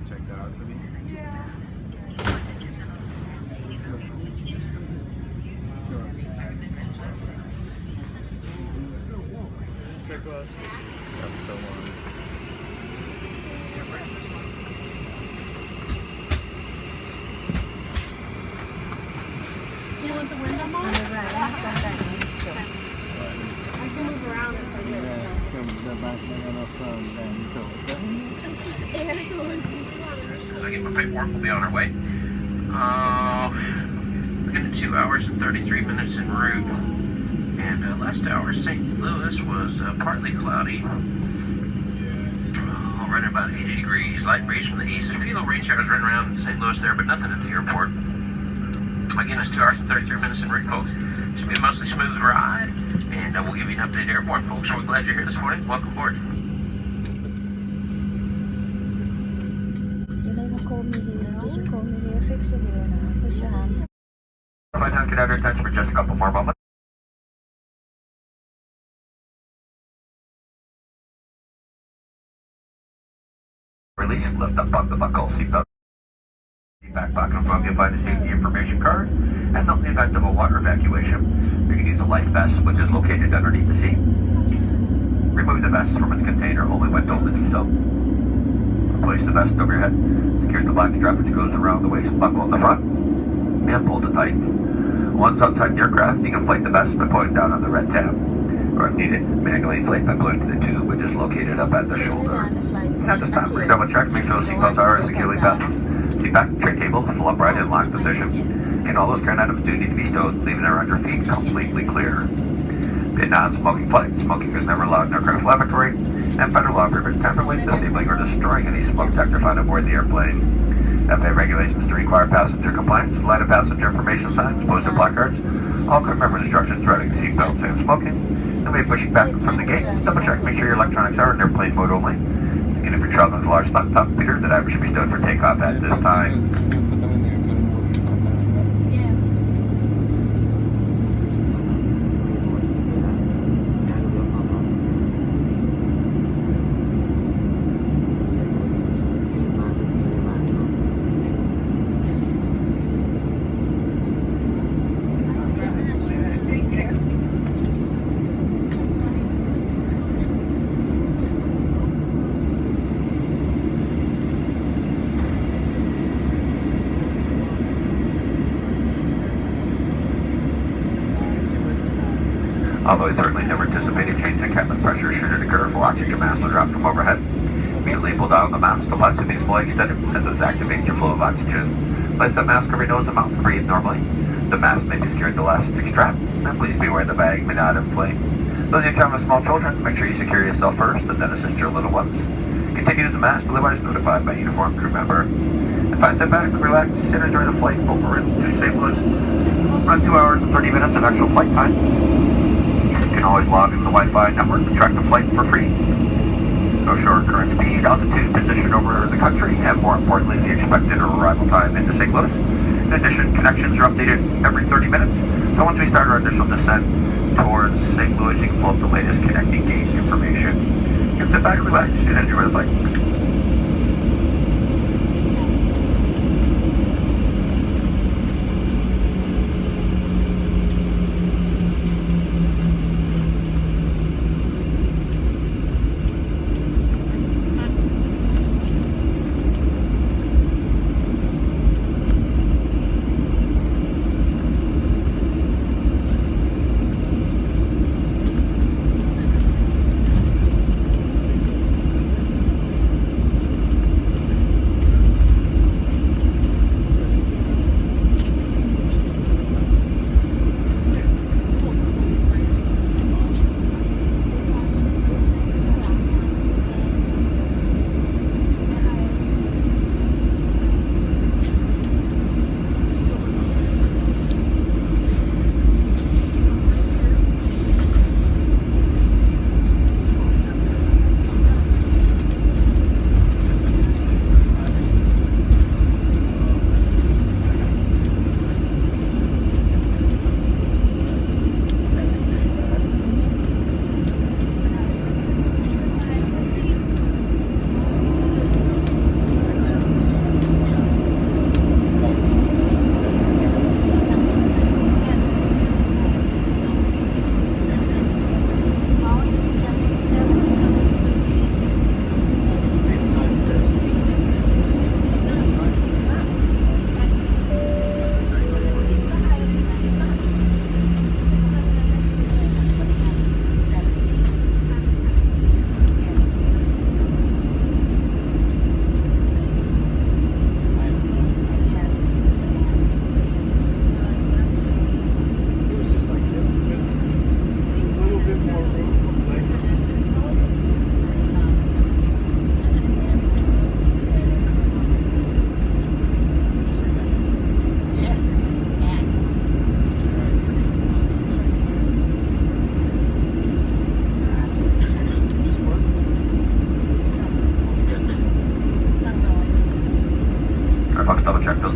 check that out for me? Takeoff. You want the window more? Right, sometimes still. I can move around if I do. As soon as I get my paperwork, we'll be on our way. We're getting 2 hours and 33 minutes en route. And last hour, St. Louis was partly cloudy. Right at about 80 degrees. Light breeze from the east. A few little rain showers running around in St. Louis there, but nothing at the airport. Again, it's 2 hours and 33 minutes en route, folks. It's been a mostly smooth ride, and we'll give you an update airborne, folks. So we're glad you're here this morning. Welcome aboard. You never call me here. Did you call me here? Fix it here now. Push your hand. Flight now, get out of attention for just a couple more moments. Release, lift up on the buckle, seatbelt. Back pocket in front of you, find a safety information card, and in the event of a water evacuation, you can use a life vest, which is located underneath the seat. Remove the vest from its container only when told to do so. Place the vest over your head. Secure the black strap which goes around the waist buckle in the front, and pull it tight. Once outside the aircraft, you can inflate the vest by pulling down on the red tab. Or if needed, manually inflate by gluing to the tube, which is located up at the shoulder. At this time, we're double check, make sure the seatbelts are securely fastened. Seat back, tray table, full upright in locked position. And all those carrying items do need to be stowed, leaving it around your feet completely clear. Be a non-smoking flight. Smoking is never allowed in aircraft lavatory, and federal law prohibits temporarily disabling or destroying any smoke detector found aboard the airplane. FAA regulations to require passenger compliance, light of passenger information signs, posted placards, all crew member instructions regarding seatbelts and smoking. And we push you back from the gate. Double check, make sure your electronics are in airplane mode only. And if you're traveling with a large laptop computer, the diver should be stowed for takeoff at this time. Although I certainly never anticipated change in cabin pressure should it occur if oxygen mask will drop from overhead. Immediately pull down the mask. The blood tube is fully extended as this activates your flow of oxygen. Place the mask over your nose and mouth and breathe normally. The mask may be secured to the elastic strap, and please be aware the bag may not inflate. Those of you traveling with small children, make sure you secure yourself first and then assist your little ones. Continue to use the mask, otherwise notified by a uniformed crew member. If I sit back, relax, and enjoy the flight over to St. Louis, run 2 hours and 30 minutes of actual flight time. You can always log into the Wi-Fi network to track the flight for free. Show shore current speed, altitude, position over the country, and more importantly, the expected arrival time into St. Louis. In addition, connections are updated every 30 minutes, so once we start our initial descent towards St. Louis, you can pull up the latest connecting gauge information. You can sit back, relax, and enjoy the flight.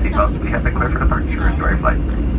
seatbelts. We have been clear for departure. Enjoy your flight.